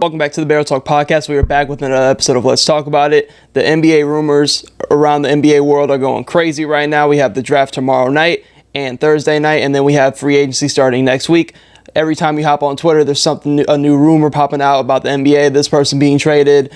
Welcome back to the Bear Talk Podcast. We are back with another episode of Let's Talk About It. The NBA rumors around the NBA world are going crazy right now. We have the draft tomorrow night and Thursday night, and then we have free agency starting next week. Every time you hop on Twitter, there's a new rumor popping out about the NBA, this person being traded,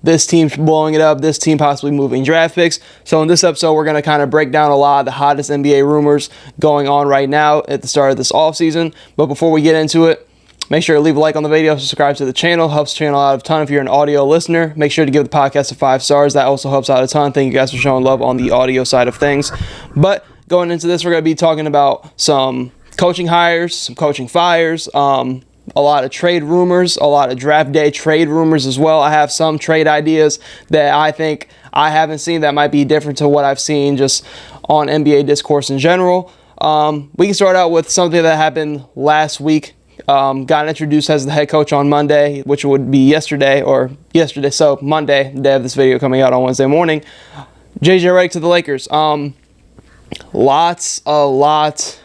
this team blowing it up, this team possibly moving draft picks. So in this episode, we're going to kind of break down a lot of the hottest NBA rumors going on right now at the start of this offseason. But before we get into it, make sure to leave a like on the video, subscribe to the channel. Helps the channel out a ton if you're an audio listener. Make sure to give the podcast 5 stars. That also helps out a ton. Thank you guys for showing love on the audio side of things. But going into this, we're going to be talking about some coaching hires, some coaching fires, a lot of trade rumors, a lot of draft day trade rumors as well. I have some trade ideas that I think I haven't seen that might be different to what I've seen just on NBA discourse in general. We can start out with something that happened last week. Got introduced as the head coach on Monday, which would be yesterday, so Monday, the day of this video coming out on Wednesday morning. JJ Redick to the Lakers. A lot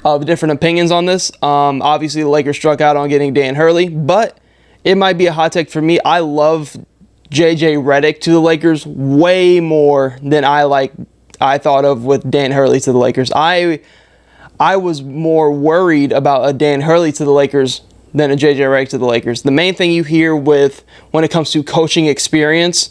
of different opinions on this. Obviously, the Lakers struck out on getting Dan Hurley, but it might be a hot take for me. I love JJ Redick to the Lakers way more than I thought of with Dan Hurley to the Lakers. I was more worried about a Dan Hurley to the Lakers than a JJ Redick to the Lakers. The main thing you hear when it comes to coaching experience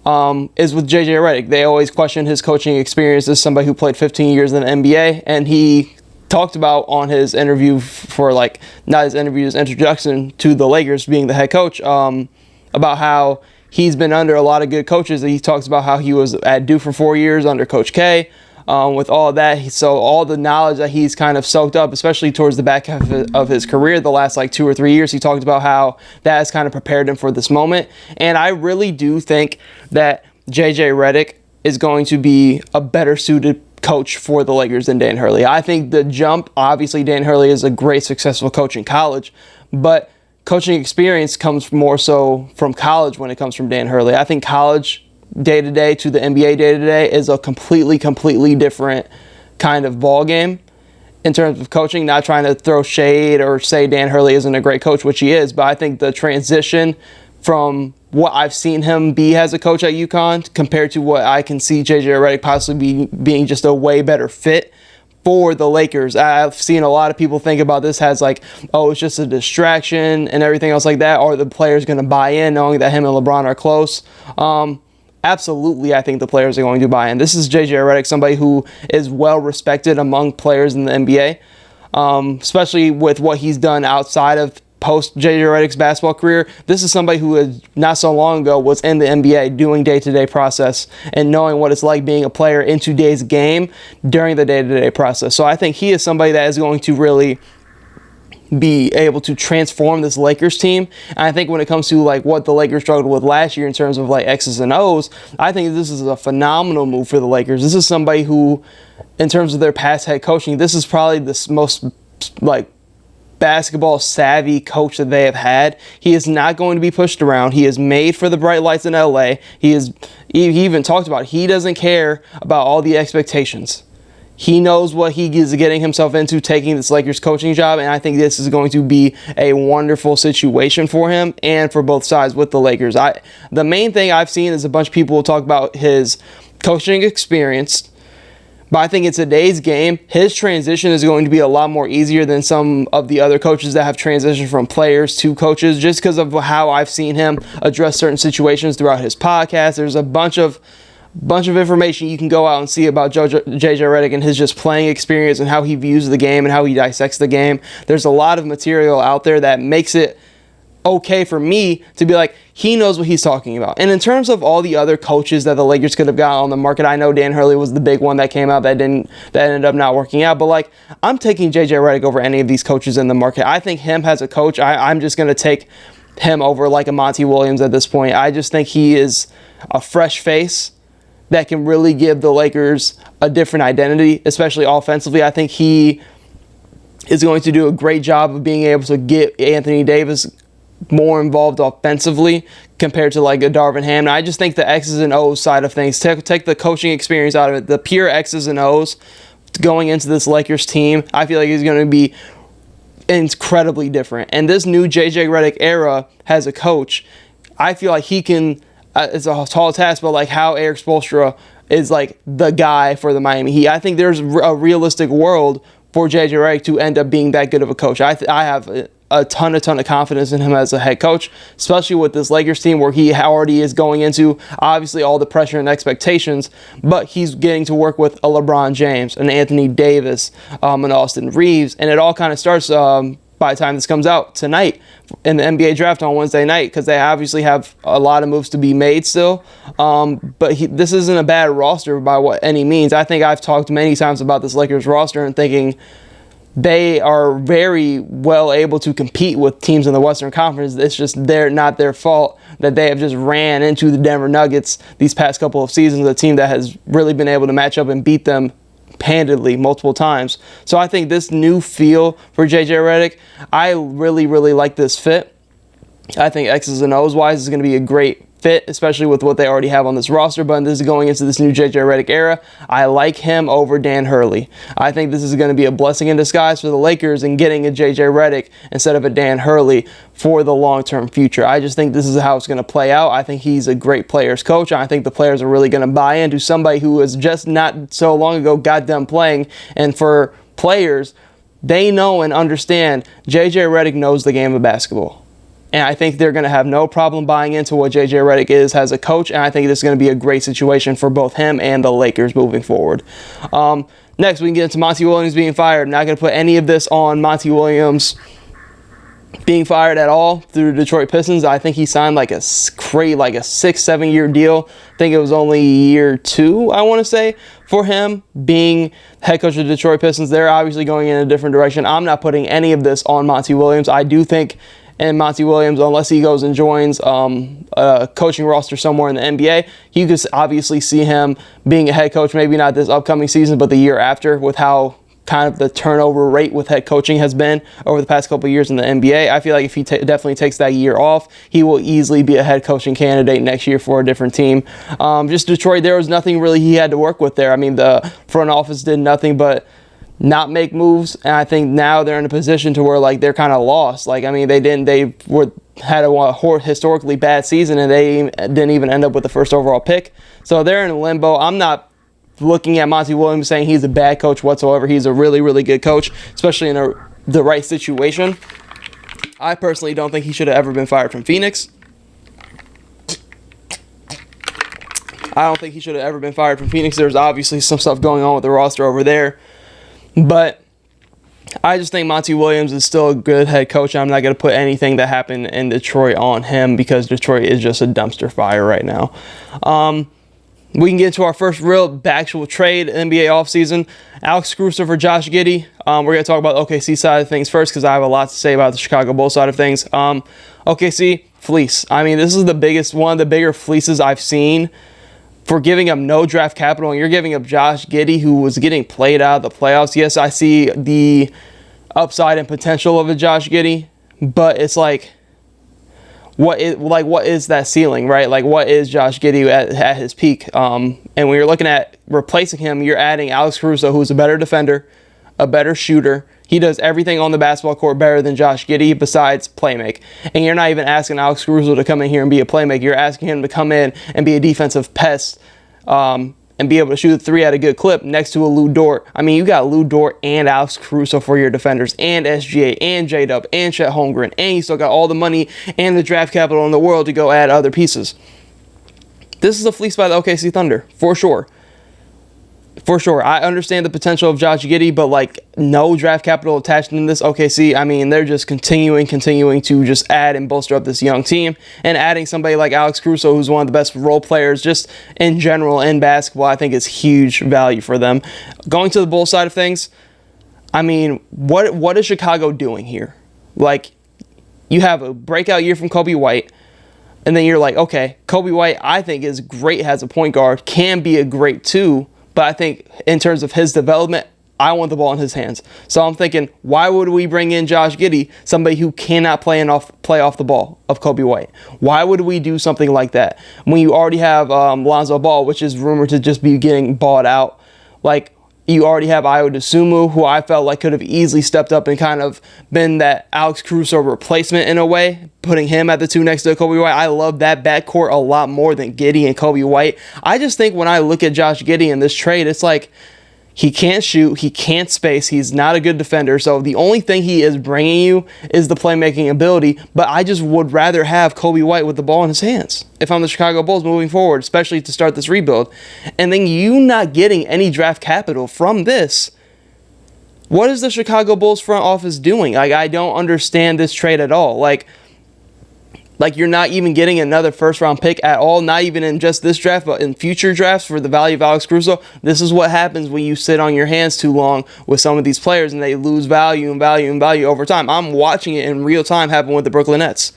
is with JJ Redick. They always question his coaching experience as somebody who played 15 years in the NBA, and he talked about on his interview his introduction to the Lakers being the head coach, about how he's been under a lot of good coaches. He talks about how he was at Duke for 4 years under Coach K. With all of that, so all the knowledge that he's kind of soaked up, especially towards the back half of his career, the last 2 or 3 years, he talked about how that has kind of prepared him for this moment. And I really do think that JJ Redick is going to be a better suited coach for the Lakers than Dan Hurley. I think the jump, obviously Dan Hurley is a great successful coach in college, but coaching experience comes more so from college when it comes from Dan Hurley. I think college day-to-day to the NBA day-to-day is a completely different kind of ball game in terms of coaching. Not trying to throw shade or say Dan Hurley isn't a great coach, which he is, but I think the transition from what I've seen him be as a coach at UConn compared to what I can see JJ Redick possibly being just a way better fit for the Lakers. I've seen a lot of people think about this as it's just a distraction and everything else like that. Are the players going to buy in knowing that him and LeBron are close? Absolutely, I think the players are going to buy in. This is JJ Redick, somebody who is well respected among players in the NBA, especially with what he's done outside of post JJ Redick's basketball career. This is somebody who not so long ago was in the NBA doing day-to-day process and knowing what it's like being a player in today's game during the day-to-day process. So I think he is somebody that is going to really be able to transform this Lakers team. And I think when it comes to what the Lakers struggled with last year in terms of X's and O's, I think this is a phenomenal move for the Lakers. This is somebody who, in terms of their past head coaching, this is probably the most basketball savvy coach that they have had. He is not going to be pushed around. He is made for the bright lights in LA. He even talked about he doesn't care about all the expectations. He knows what he is getting himself into taking this Lakers coaching job, and I think this is going to be a wonderful situation for him and for both sides with the Lakers. The main thing I've seen is a bunch of people talk about his coaching experience, but I think in today's game, his transition is going to be a lot more easier than some of the other coaches that have transitioned from players to coaches, just because of how I've seen him address certain situations throughout his podcast. There's a bunch of information you can go out and see about JJ Redick and his just playing experience and how he views the game and how he dissects the game. There's a lot of material out there that makes it okay for me to be he knows what he's talking about. And in terms of all the other coaches that the Lakers could have got on the market, I know Dan Hurley was the big one that came out that ended up not working out. But I'm taking JJ Redick over any of these coaches in the market. I think him as a coach, I'm just going to take him over a Monty Williams at this point. I just think he is a fresh face that can really give the Lakers a different identity, especially offensively. I think he is going to do a great job of being able to get Anthony Davis more involved offensively compared to a Darvin Ham. And I just think the X's and O's side of things, take the coaching experience out of it, the pure X's and O's going into this Lakers team, I feel like he's going to be incredibly different. And this new JJ Redick era has a coach. I feel like he can, it's a tall task, but like how Eric Spoelstra is like the guy for the Miami Heat. I think there's a realistic world for JJ Redick to end up being that good of a coach. I have a ton of confidence in him as a head coach, especially with this Lakers team where he already is going into obviously all the pressure and expectations, but he's getting to work with a LeBron James, an Anthony Davis, an Austin Reeves, and it all kind of starts by the time this comes out tonight in the NBA draft on Wednesday night, because they obviously have a lot of moves to be made still. But this isn't a bad roster by any means. I think I've talked many times about this Lakers roster and thinking they are very well able to compete with teams in the Western Conference. It's just not their fault that they have just ran into the Denver Nuggets these past couple of seasons, a team that has really been able to match up and beat them handedly multiple times. So I think this new feel for JJ Redick, I really like this fit. I think X's and O's wise is going to be a great fit, especially with what they already have on this roster. But this is going into this new JJ Redick era. I like him over Dan Hurley. I think this is going to be a blessing in disguise for the Lakers in getting a JJ Redick instead of a Dan Hurley for the long-term future. I just think this is how it's going to play out. I think he's a great players coach. I think the players are really going to buy into somebody who was just not so long ago got done playing. And for players, they know and understand JJ Redick knows the game of basketball. And I think they're going to have no problem buying into what JJ Redick is as a coach. And I think this is going to be a great situation for both him and the Lakers moving forward. Next, we can get into Monty Williams being fired. I'm not going to put any of this on Monty Williams being fired at all through the Detroit Pistons. I think he signed like a 6-7 year deal. I think it was only year 2, I want to say, for him being head coach of the Detroit Pistons. They're obviously going in a different direction. I'm not putting any of this on Monty Williams. I do think, and Monty Williams, unless he goes and joins a coaching roster somewhere in the NBA, you could obviously see him being a head coach, maybe not this upcoming season, but the year after, with how kind of the turnover rate with head coaching has been over the past couple of years in the NBA. I feel like if he definitely takes that year off, he will easily be a head coaching candidate next year for a different team. Just Detroit, there was nothing really he had to work with there. I mean, the front office did nothing but not make moves, and I think now they're in a position to where like they're kind of lost. Like, I mean, they had a historically bad season, and they didn't even end up with the first overall pick. So they're in limbo. I'm not looking at Monty Williams saying he's a bad coach whatsoever. He's a really good coach, especially in the right situation. I personally don't think he should have ever been fired from Phoenix. I don't think he should have ever been fired from Phoenix. There's obviously some stuff going on with the roster over there. But I just think Monty Williams is still a good head coach. I'm not going to put anything that happened in Detroit on him because Detroit is just a dumpster fire right now. We can get into our first real actual trade NBA offseason. Alex Caruso for Josh Giddey. We're going to talk about the OKC side of things first because I have a lot to say about the Chicago Bulls side of things. OKC, fleece. I mean, this is one of the bigger fleeces I've seen for giving up no draft capital, and you're giving up Josh Giddey, who was getting played out of the playoffs. Yes, I see the upside and potential of a Josh Giddey, but it's like, what is that ceiling, right? Like, what is Josh Giddey at his peak? And when you're looking at replacing him, you're adding Alex Caruso, who's a better defender, a better shooter. He does everything on the basketball court better than Josh Giddey besides playmake. And you're not even asking Alex Caruso to come in here and be a playmaker. You're asking him to come in and be a defensive pest and be able to shoot a 3 at a good clip next to a Lou Dort. I mean, you got Lou Dort and Alex Caruso for your defenders, and SGA and J-Dub and Chet Holmgren, and you still got all the money and the draft capital in the world to go add other pieces. This is a fleece by the OKC Thunder, for sure. For sure. I understand the potential of Josh Giddey, but like no draft capital attached in this OKC. I mean, they're just continuing to just add and bolster up this young team, and adding somebody like Alex Caruso, who's one of the best role players just in general in basketball, I think is huge value for them. Going to the Bulls side of things, I mean, what is Chicago doing here? Like, you have a breakout year from Kobe White, and then you're like, okay, Kobe White I think is great, has a point guard, can be a great 2, but I think in terms of his development, I want the ball in his hands. So I'm thinking, why would we bring in Josh Giddey, somebody who cannot play off the ball of Kobe White? Why would we do something like that when you already have Lonzo Ball, which is rumored to just be getting bought out? Like, You already have Ayo Dosunmu, who I felt like could have easily stepped up and kind of been that Alex Caruso replacement in a way, putting him at the 2 next to Kobe White. I love that backcourt a lot more than Giddey and Kobe White. I just think when I look at Josh Giddey in this trade, it's like he can't shoot, he can't space, he's not a good defender. So the only thing he is bringing you is the playmaking ability. But I just would rather have Kobe White with the ball in his hands if I'm the Chicago Bulls moving forward, especially to start this rebuild. And then you not getting any draft capital from this. What is the Chicago Bulls front office doing? Like, I don't understand this trade at all. Like you're not even getting another first-round pick at all, not even in just this draft, but in future drafts for the value of Alex Caruso. This is what happens when you sit on your hands too long with some of these players and they lose value and value and value over time. I'm watching it in real time happen with the Brooklyn Nets.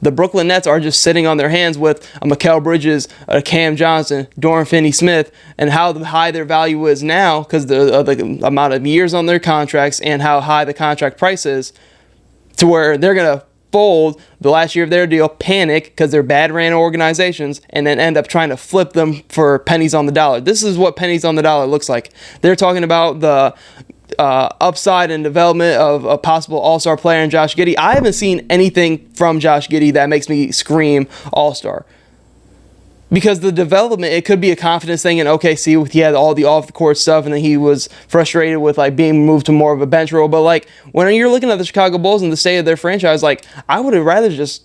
The Brooklyn Nets are just sitting on their hands with a Mikal Bridges, a Cam Johnson, Dorian Finney-Smith, and how high their value is now because the amount of years on their contracts and how high the contract price is, to where they're going to fold the last year of their deal, panic because they're bad ran organizations, and then end up trying to flip them for pennies on the dollar. This is what pennies on the dollar looks like. They're talking about the upside and development of a possible all-star player in Josh Giddey. I haven't seen anything from Josh Giddey that makes me scream all-star. Because the development, it could be a confidence thing in OKC. He had all the off-the-court stuff, and then he was frustrated with like being moved to more of a bench role. But like when you're looking at the Chicago Bulls and the state of their franchise, like I would have rather just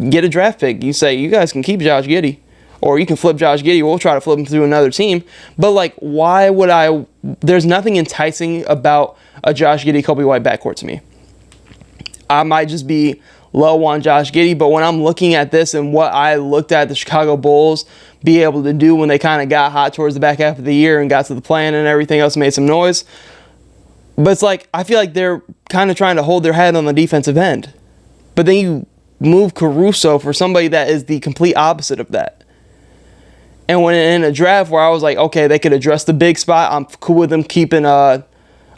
get a draft pick. You say you guys can keep Josh Giddey, or you can flip Josh Giddey. We'll try to flip him through another team. But like, why would I? There's nothing enticing about a Josh Giddey Kobe White backcourt to me. I might just be low on Josh Giddey, but when I'm looking at this and what I looked at the Chicago Bulls be able to do when they kind of got hot towards the back half of the year and got to the plan and everything else, made some noise. But it's like, I feel like they're kind of trying to hold their head on the defensive end. But then you move Caruso for somebody that is the complete opposite of that. And when in a draft where I was like, okay, they could address the big spot, I'm cool with them keeping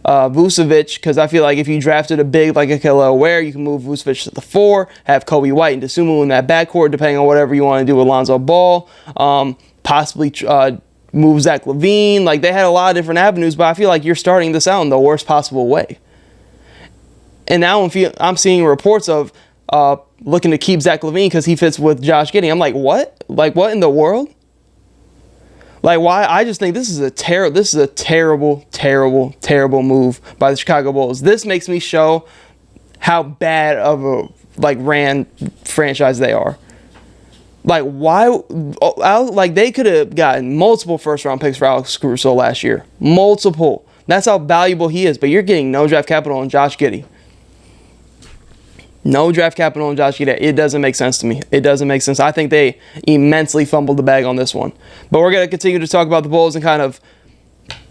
Vucevic, because I feel like if you drafted a big like a Kelly Ware, you can move Vucevic to the 4, have Kobe White and Dosunmu in that backcourt, depending on whatever you want to do with Lonzo Ball. Possibly move Zach LaVine. Like, they had a lot of different avenues, but I feel like you're starting this out in the worst possible way. And now I'm seeing reports of looking to keep Zach LaVine because he fits with Josh Giddey. I'm like, what? Like, what in the world? Like, why? I just think this is a terrible, terrible, terrible move by the Chicago Bulls. This makes me show how bad of a ran franchise they are. Like, why? Like, they could have gotten multiple first-round picks for Alex Caruso last year. Multiple. That's how valuable he is. But you're getting no draft capital on Josh Giddey. No draft capital on Josh Giddey. It doesn't make sense to me. It doesn't make sense. I think they immensely fumbled the bag on this one. But we're going to continue to talk about the Bulls and kind of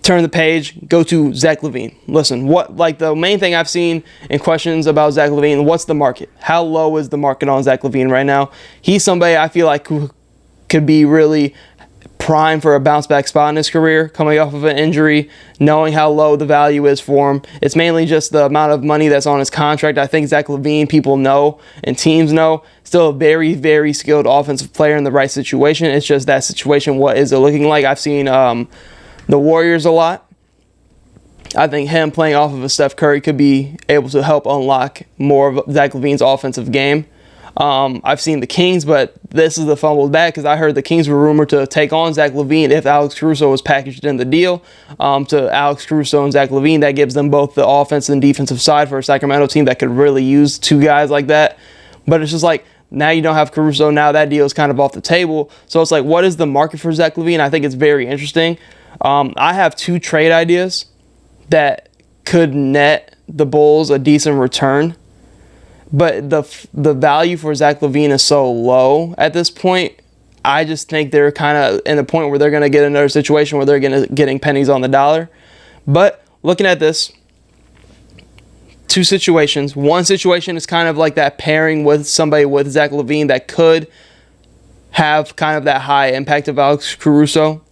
turn the page, go to Zach LaVine. Listen, the main thing I've seen in questions about Zach LaVine, what's the market? How low is the market on Zach LaVine right now? He's somebody I feel like who could be really prime for a bounce back spot in his career, coming off of an injury, knowing how low the value is for him. It's mainly just the amount of money that's on his contract. I think Zach LaVine, people know and teams know, still a very, very skilled offensive player in the right situation. It's just that situation, what is it looking like? I've seen the Warriors a lot. I think him playing off of a Steph Curry could be able to help unlock more of Zach LaVine's offensive game. I've seen the Kings, but this is the fumbled bag because I heard the Kings were rumored to take on Zach LaVine if Alex Caruso was packaged in the deal. To Alex Caruso and Zach LaVine, that gives them both the offense and defensive side for a Sacramento team that could really use two guys like that. But it's just like, now you don't have Caruso. Now that deal is kind of off the table. So it's like, what is the market for Zach LaVine? I think it's very interesting. I have 2 trade ideas that could net the Bulls a decent return. But the value for Zach LaVine is so low at this point. I just think they're kind of in a point where they're going to get another situation where they're getting pennies on the dollar. But looking at this, 2 situations. One situation is kind of like that pairing with somebody with Zach LaVine that could have kind of that high impact of Alex Caruso.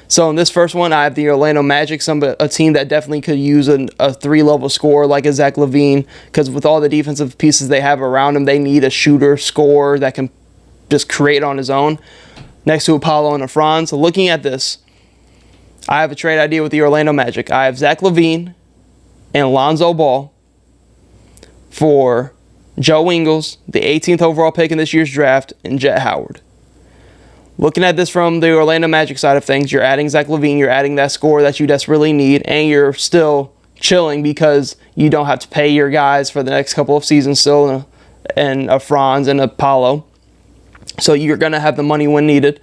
So in this first one, I have the Orlando Magic, a team that definitely could use a 3-level scorer like a Zach LaVine, because with all the defensive pieces they have around him, they need a shooter, scorer that can just create on his own, next to Apollo and Franz. So looking at this, I have a trade idea with the Orlando Magic. I have Zach LaVine and Lonzo Ball for Joe Ingles, the 18th overall pick in this year's draft, and Jet Howard. Looking at this from the Orlando Magic side of things, you're adding Zach LaVine, you're adding that score that you desperately need, and you're still chilling because you don't have to pay your guys for the next couple of seasons still, and a Franz and a Paolo. So you're going to have the money when needed.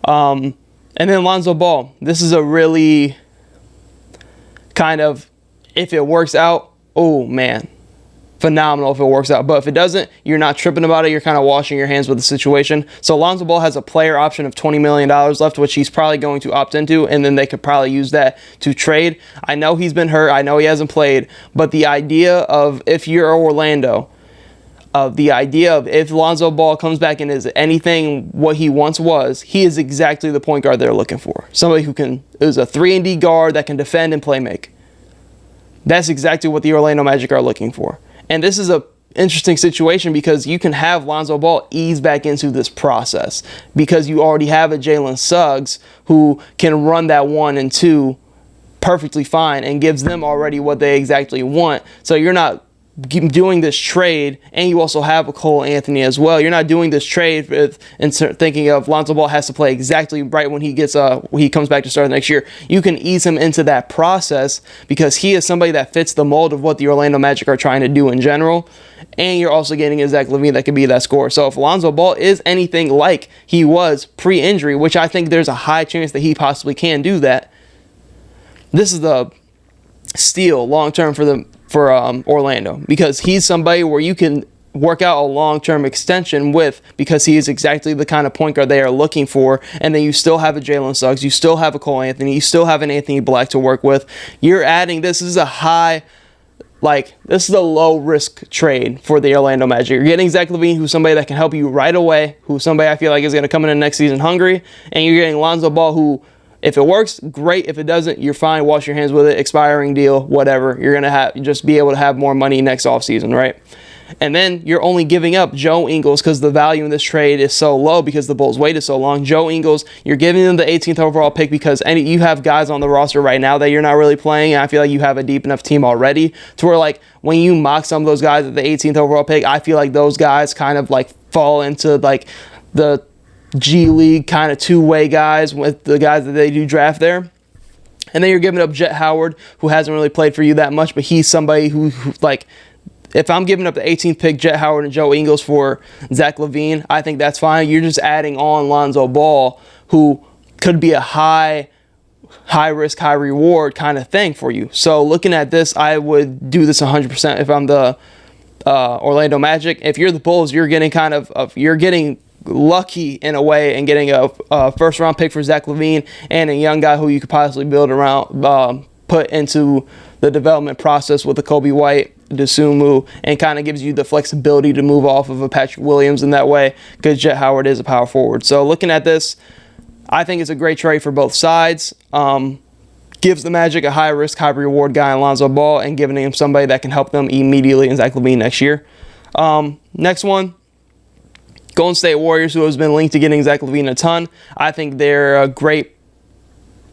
And then Lonzo Ball. This is a really kind of, if it works out, oh man, phenomenal if it works out. But if it doesn't, you're not tripping about it. You're kind of washing your hands with the situation. So Lonzo Ball has a player option of $20 million left, which he's probably going to opt into, and then they could probably use that to trade. I know he's been hurt. I know he hasn't played. But the idea of, if you're Orlando, the idea of if Lonzo Ball comes back and is anything what he once was, he is exactly the point guard they're looking for. Somebody who is a 3-and-D guard that can defend and play make. That's exactly what the Orlando Magic are looking for. And this is a interesting situation because you can have Lonzo Ball ease back into this process because you already have a Jalen Suggs who can run that 1 and 2 perfectly fine and gives them already what they exactly want. So you're not doing this trade, and you also have a Cole Anthony as well. You're not doing this trade and thinking of Lonzo Ball has to play exactly right when he comes back to start next year. You can ease him into that process because he is somebody that fits the mold of what the Orlando Magic are trying to do in general. And you're also getting a Zach LaVine that could be that scorer. So if Lonzo Ball is anything like he was pre-injury, which I think there's a high chance that he possibly can do that, this is the steal long-term for Orlando, because he's somebody where you can work out a long-term extension with, because he is exactly the kind of point guard they are looking for. And then you still have a Jalen Suggs, you still have a Cole Anthony, you still have an Anthony Black to work with. You're adding, this is a low-risk trade for the Orlando Magic. You're getting Zach LaVine, who's somebody that can help you right away, who's somebody I feel like is going to come in the next season hungry, and you're getting Lonzo Ball, who, if it works, great. If it doesn't, you're fine. Wash your hands with it. Expiring deal, whatever. You're going to just be able to have more money next offseason, right? And then you're only giving up Joe Ingles because the value in this trade is so low because the Bulls waited so long. Joe Ingles, you're giving them the 18th overall pick because you have guys on the roster right now that you're not really playing. And I feel like you have a deep enough team already to where, like, when you mock some of those guys at the 18th overall pick, I feel like those guys kind of like fall into like the G League kind of two-way guys with the guys that they do draft there. And then you're giving up Jet Howard, who hasn't really played for you that much, but he's somebody who like, if I'm giving up the 18th pick, Jet Howard and Joe Ingles for Zach LaVine, I think that's fine. You're just adding on Lonzo Ball, who could be a high risk, high reward kind of thing for you. So looking at this, I would do this 100% if I'm the Orlando Magic. If you're the Bulls, you're getting you're getting lucky in a way and getting a first round pick for Zach LaVine and a young guy who you could possibly build around, put into the development process with a Kobe White, Dosunmu, and kind of gives you the flexibility to move off of a Patrick Williams in that way because Jet Howard is a power forward. So looking at this, I think it's a great trade for both sides. Gives the Magic a high risk, high reward guy in Lonzo Ball and giving him somebody that can help them immediately in Zach LaVine next year. Next one, Golden State Warriors, who has been linked to getting Zach LaVine a ton. I think they're a great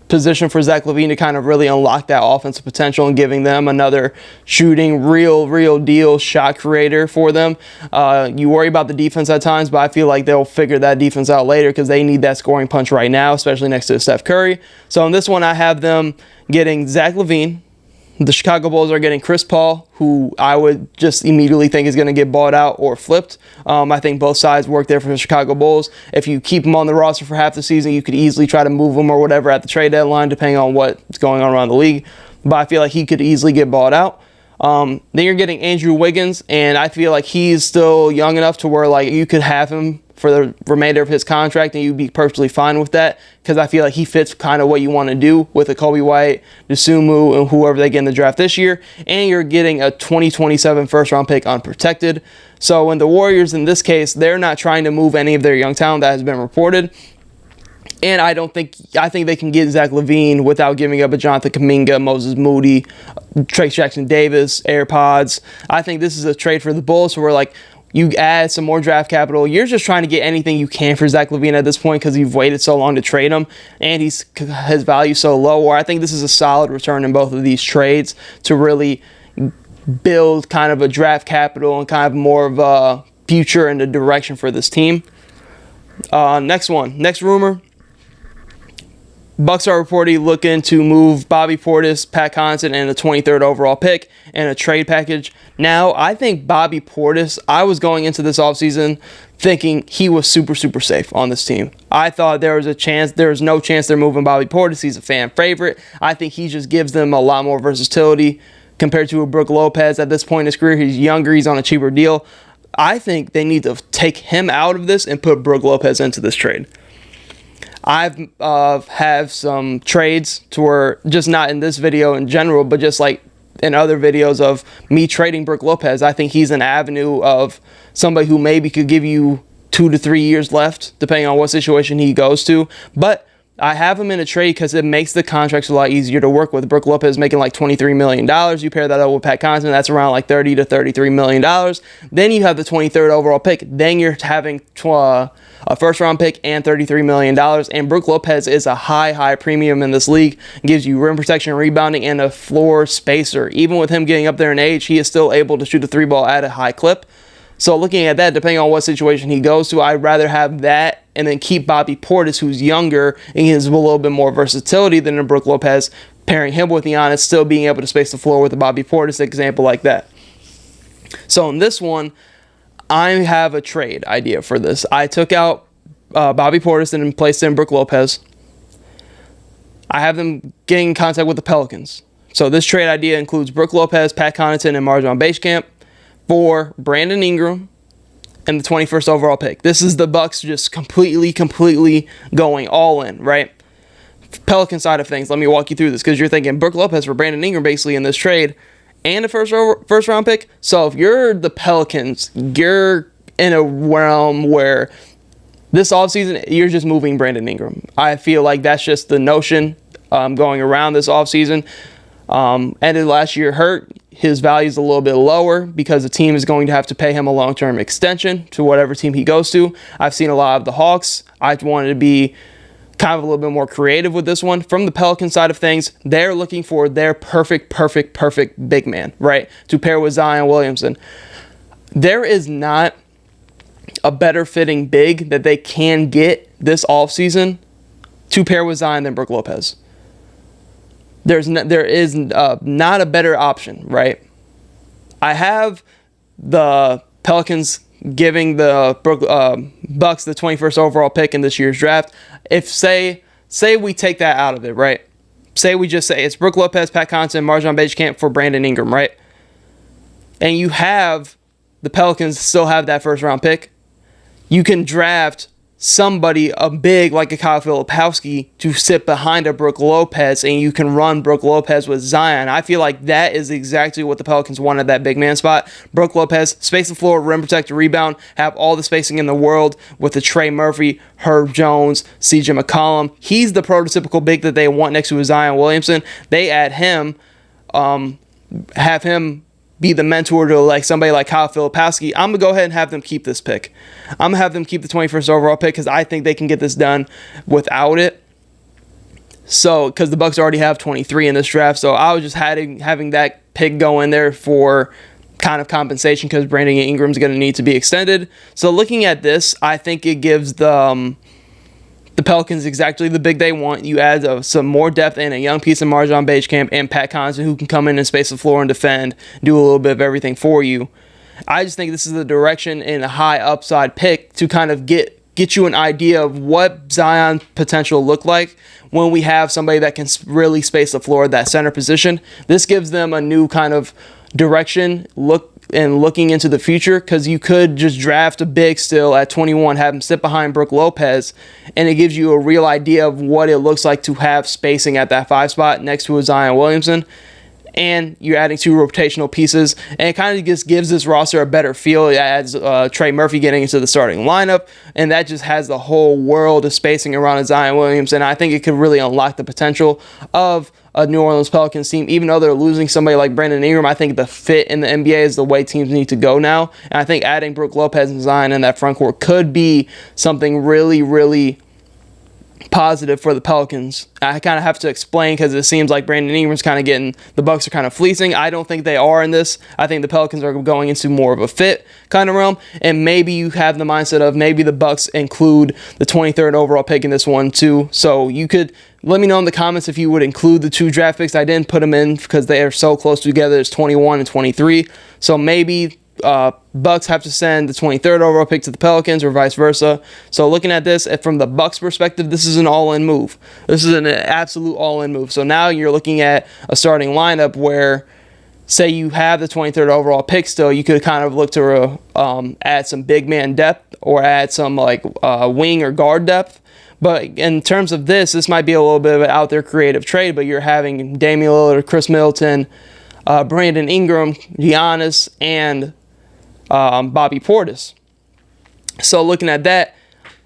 position for Zach LaVine to kind of really unlock that offensive potential and giving them another shooting, real deal shot creator for them. You worry about the defense at times, but I feel like they'll figure that defense out later because they need that scoring punch right now, especially next to Steph Curry. So in this one, I have them getting Zach LaVine. The Chicago Bulls are getting Chris Paul, who I would just immediately think is going to get bought out or flipped. I think both sides work there for the Chicago Bulls. If you keep him on the roster for half the season, you could easily try to move him or whatever at the trade deadline, depending on what's going on around the league. But I feel like he could easily get bought out. Then you're getting Andrew Wiggins, and I feel like he's still young enough to where like you could have him for the remainder of his contract and you'd be perfectly fine with that because I feel like he fits kind of what you want to do with a Kobe White, Dosunmu, and whoever they get in the draft this year. And you're getting a 2027 first-round pick unprotected. So when the Warriors, in this case, they're not trying to move any of their young talent that has been reported. And I think they can get Zach LaVine without giving up a Jonathan Kuminga, Moses Moody, Trace Jackson Davis, AirPods. I think this is a trade for the Bulls where like You add some more draft capital. You're just trying to get anything you can for Zach LaVine at this point because you've waited so long to trade him, and his value so low. Or I think this is a solid return in both of these trades to really build kind of a draft capital and kind of more of a future and a direction for this team. Next rumor. Bucks are reportedly looking to move Bobby Portis, Pat Connaughton, and a 23rd overall pick and a trade package. Now, I think Bobby Portis, I was going into this offseason thinking he was super, super safe on this team. I thought there was no chance they're moving Bobby Portis. He's a fan favorite. I think he just gives them a lot more versatility compared to a Brook Lopez at this point in his career. He's younger. He's on a cheaper deal. I think they need to take him out of this and put Brook Lopez into this trade. I've have some trades to where, just not in this video in general, but just like in other videos of me trading Brook Lopez. I think he's an avenue of somebody who maybe could give you 2 to 3 years left, depending on what situation he goes to. But I have him in a trade because it makes the contracts a lot easier to work with. Brook Lopez making like $23 million. You pair that up with Pat Connaughton, that's around like $30 to $33 million. Then you have the 23rd overall pick. Then you're having a first-round pick and $33 million. And Brook Lopez is a high premium in this league. It gives you rim protection, rebounding, and a floor spacer. Even with him getting up there in age, he is still able to shoot the three ball at a high clip. So looking at that, depending on what situation he goes to, I'd rather have that and then keep Bobby Portis, who's younger and has a little bit more versatility than a Brook Lopez, pairing him with Giannis, still being able to space the floor with a Bobby Portis example like that. So in this one, I have a trade idea for this. I took out Bobby Portis and placed in Brook Lopez. I have them getting in contact with the Pelicans. So this trade idea includes Brook Lopez, Pat Connaughton, and Marjon Basecamp for Brandon Ingram and the 21st overall pick. This is the Bucks just completely going all in, right? Pelican side of things, let me walk you through this because you're thinking Brook Lopez for Brandon Ingram basically in this trade and a first round pick. So if you're the Pelicans, you're in a realm where this offseason you're just moving Brandon Ingram. I feel like that's just the notion going around this offseason. Ended last year hurt. His value is a little bit lower because the team is going to have to pay him a long-term extension to whatever team he goes to. I've seen a lot of the Hawks. I wanted to be kind of a little bit more creative with this one. From the Pelican side of things, they're looking for their perfect big man, right? To pair with Zion Williamson. There is not a better fitting big that they can get this offseason to pair with Zion than Brook Lopez. There is not a better option, right? I have the Pelicans giving the Bucks the 21st overall pick in this year's draft. If say we take that out of it, right? Say we just say it's Brook Lopez, Pat Connaughton, Marjon Basecamp for Brandon Ingram, right? And you have the Pelicans still have that first round pick. You can draft somebody, a big like a Kyle Filipowski, to sit behind a Brook Lopez, and you can run Brook Lopez with Zion. I feel like that is exactly what the Pelicans wanted, that big man spot. Brook Lopez, space the floor, rim protect, rebound, have all the spacing in the world with the Trey Murphy, Herb Jones, CJ McCollum. He's the prototypical big that they want next to Zion Williamson. They add him, have him be the mentor to like somebody like Kyle Filipowski. I'm going to go ahead and have them keep this pick. I'm going to have them keep the 21st overall pick because I think they can get this done without it. So, because the Bucks already have 23 in this draft, so I was just having that pick go in there for kind of compensation because Brandon Ingram's going to need to be extended. So looking at this, I think it gives the Pelicans exactly the big they want. You add some more depth and a young piece of Marjon Basecamp and Pat Connaughton who can come in and space the floor and defend, do a little bit of everything for you. I just think this is the direction and a high upside pick to kind of get you an idea of what Zion potential look like when we have somebody that can really space the floor at that center position. This gives them a new kind of direction, looking into the future, because you could just draft a big still at 21, have him sit behind Brook Lopez, and it gives you a real idea of what it looks like to have spacing at that 5 spot next to a Zion Williamson. and you're adding 2 rotational pieces, and it kind of just gives this roster a better feel. It adds Trey Murphy getting into the starting lineup, and that just has the whole world of spacing around Zion Williams, and I think it could really unlock the potential of a New Orleans Pelicans team. Even though they're losing somebody like Brandon Ingram, I think the fit in the NBA is the way teams need to go now, and I think adding Brook Lopez and Zion in that front court could be something really, really positive for the Pelicans. I kind of have to explain because it seems like Brandon Ingram's kind of getting, the Bucks are kind of fleecing. I don't think they are in this. I think the Pelicans are going into more of a fit kind of realm, and maybe you have the mindset of maybe the Bucks include the 23rd overall pick in this one too. So you could let me know in the comments if you would include the 2 draft picks. I didn't put them in because they are so close together. It's 21 and 23. So maybe Bucks have to send the 23rd overall pick to the Pelicans or vice versa. So looking at this from the Bucks perspective, this is an all-in move. This is an absolute all-in move. So now you're looking at a starting lineup where, say you have the 23rd overall pick still, you could kind of look to add some big man depth or add some like wing or guard depth. But in terms of this might be a little bit of an out there creative trade, but you're having Damian Lillard, Chris Middleton, Brandon Ingram, Giannis, and Bobby Portis. So looking at that,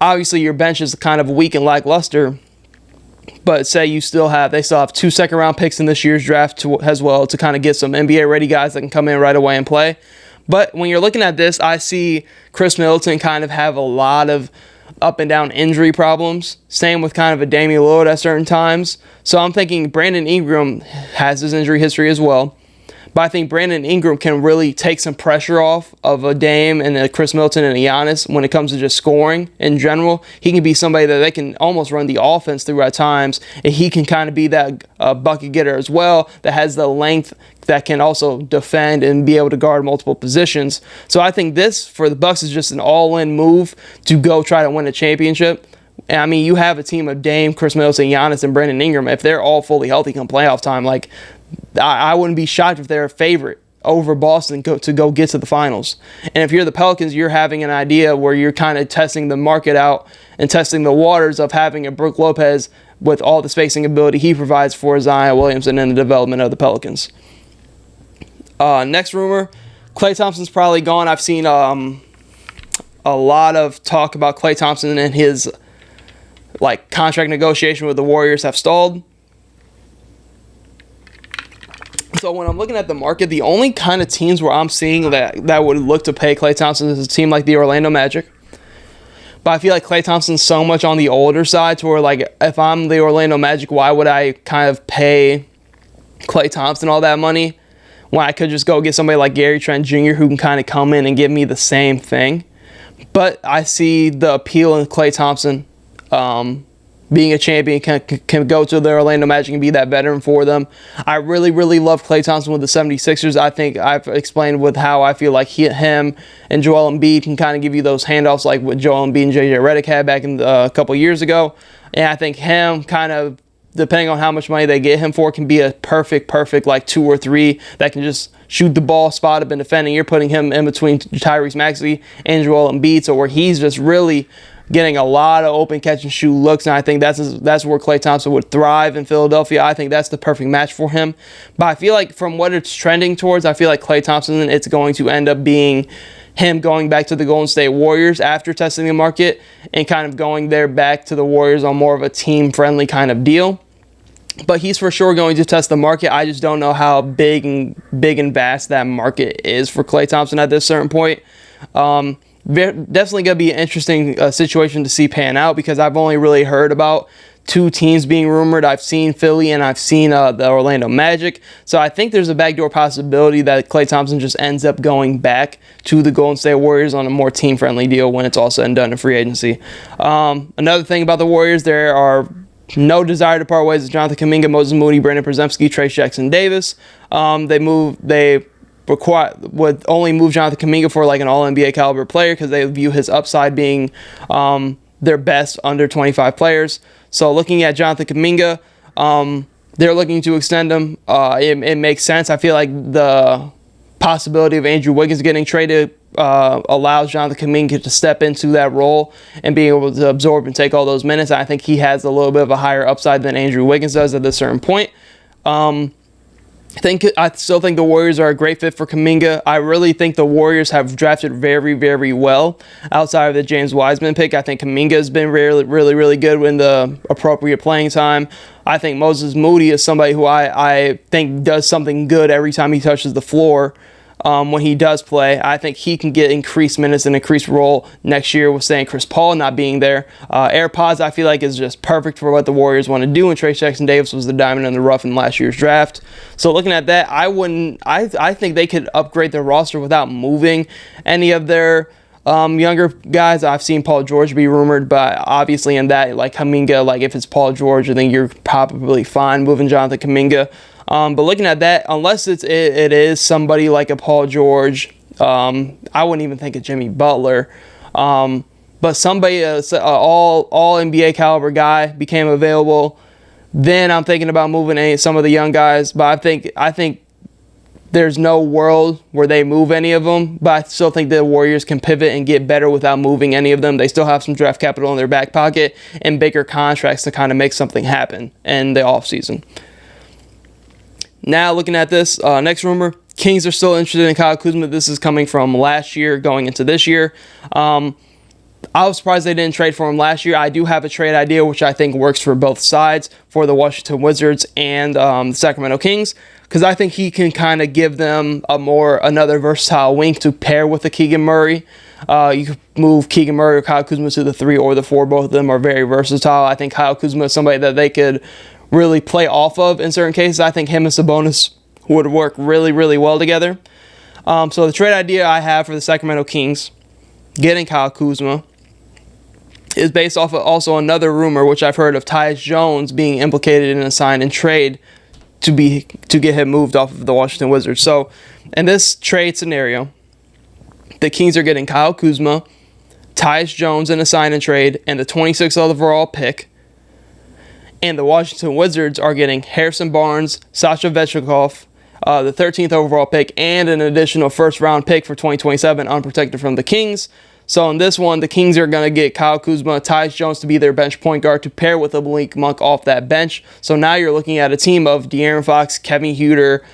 obviously your bench is kind of weak and lackluster, but say they still have 2 second-round picks in this year's draft as well to kind of get some NBA-ready guys that can come in right away and play. But when you're looking at this, I see Chris Middleton kind of have a lot of up and down injury problems. Same with kind of a Damian Lillard at certain times. So I'm thinking Brandon Ingram has his injury history as well. But I think Brandon Ingram can really take some pressure off of a Dame and a Chris Middleton and a Giannis when it comes to just scoring in general. He can be somebody that they can almost run the offense through at times, and he can kind of be that bucket getter as well that has the length that can also defend and be able to guard multiple positions. So I think this, for the Bucks, is just an all-in move to go try to win a championship. And I mean, you have a team of Dame, Chris Middleton, Giannis, and Brandon Ingram. If they're all fully healthy come playoff time, like, I wouldn't be shocked if they're a favorite over Boston to go get to the finals. And if you're the Pelicans, you're having an idea where you're kind of testing the market out and testing the waters of having a Brook Lopez with all the spacing ability he provides for Zion Williamson in the development of the Pelicans. Next rumor, Klay Thompson's probably gone. I've seen a lot of talk about Klay Thompson and his contract negotiation with the Warriors have stalled. So when I'm looking at the market, the only kind of teams where I'm seeing that would look to pay Klay Thompson is a team like the Orlando Magic. But I feel like Klay Thompson's so much on the older side to where, if I'm the Orlando Magic, why would I kind of pay Klay Thompson all that money when I could just go get somebody like Gary Trent Jr. who can kind of come in and give me the same thing? But I see the appeal in Klay Thompson. Being a champion can go to the Orlando Magic and be that veteran for them. I really, really love Klay Thompson with the 76ers. I think I've explained with how I feel like him and Joel Embiid can kind of give you those handoffs like what Joel Embiid and JJ Redick had back in a couple years ago. And I think him kind of, depending on how much money they get him for, can be a perfect 2 or 3 that can just shoot the ball, spot up, and defend. And you're putting him in between Tyrese Maxey and Joel Embiid, so where he's just really getting a lot of open catch and shoot looks, and I think that's where Klay Thompson would thrive in Philadelphia. I think that's the perfect match for him. But I feel like from what it's trending towards, I feel like Klay Thompson, it's going to end up being him going back to the Golden State Warriors after testing the market and kind of going there back to the Warriors on more of a team-friendly kind of deal. But he's for sure going to test the market. I just don't know how big and vast that market is for Klay Thompson at this certain point. Definitely going to be an interesting situation to see pan out because I've only really heard about 2 teams being rumored. I've seen Philly and I've seen the Orlando Magic. So I think there's a backdoor possibility that Klay Thompson just ends up going back to the Golden State Warriors on a more team-friendly deal when it's all said and done in free agency. Another thing about the Warriors, there are no desire to part ways with Jonathan Kuminga, Moses Moody, Brandon Przemski, Trace Jackson Davis. They would only move Jonathan Kuminga for an all-NBA caliber player because they view his upside being their best under 25 players. So looking at Jonathan Kuminga, they're looking to extend him. It makes sense. I feel like the possibility of Andrew Wiggins getting traded allows Jonathan Kuminga to step into that role and being able to absorb and take all those minutes. I think he has a little bit of a higher upside than Andrew Wiggins does at a certain point. I still think the Warriors are a great fit for Kuminga. I really think the Warriors have drafted very, very well outside of the James Wiseman pick. I think Kuminga has been really good in the appropriate playing time. I think Moses Moody is somebody who I think does something good every time he touches the floor. When he does play, I think he can get increased minutes and increased role next year with saying Chris Paul not being there. AirPods, I feel like, is just perfect for what the Warriors want to do, and Trayce Jackson-Davis was the diamond in the rough in last year's draft. So looking at that, I think they could upgrade their roster without moving any of their younger guys. I've seen Paul George be rumored, but obviously in that, like Kuminga, like if it's Paul George, I think you're probably fine moving Jonathan Kuminga. But looking at that, unless it is somebody like a Paul George, I wouldn't even think of Jimmy Butler. But somebody, all NBA caliber guy became available. Then I'm thinking about moving some of the young guys. But I think there's no world where they move any of them. But I still think the Warriors can pivot and get better without moving any of them. They still have some draft capital in their back pocket and bigger contracts to kind of make something happen in the offseason. Now looking at this next rumor, Kings are still interested in Kyle Kuzma. This is coming from last year going into this year. I was surprised they didn't trade for him last year. I do have a trade idea which I think works for both sides, for the Washington Wizards and the Sacramento Kings, because I think he can kind of give them another versatile wing to pair with the Keegan Murray. You could move Keegan Murray or Kyle Kuzma to the 3 or the 4. Both of them are very versatile. I think Kyle Kuzma is somebody that they could really play off of in certain cases. I think him and Sabonis would work really well together. So the trade idea I have for the Sacramento Kings, getting Kyle Kuzma, is based off of also another rumor which I've heard of Tyus Jones being implicated in a sign and trade to get him moved off of the Washington Wizards. So in this trade scenario, the Kings are getting Kyle Kuzma, Tyus Jones in a sign and trade, and the 26th overall pick. And the Washington Wizards are getting Harrison Barnes, Sasha Vechenkov, the 13th overall pick, and an additional first-round pick for 2027 unprotected from the Kings. So in this one, the Kings are going to get Kyle Kuzma, Tyus Jones to be their bench point guard to pair with a Malik Monk off that bench. So now you're looking at a team of De'Aaron Fox, Kevin Huerter,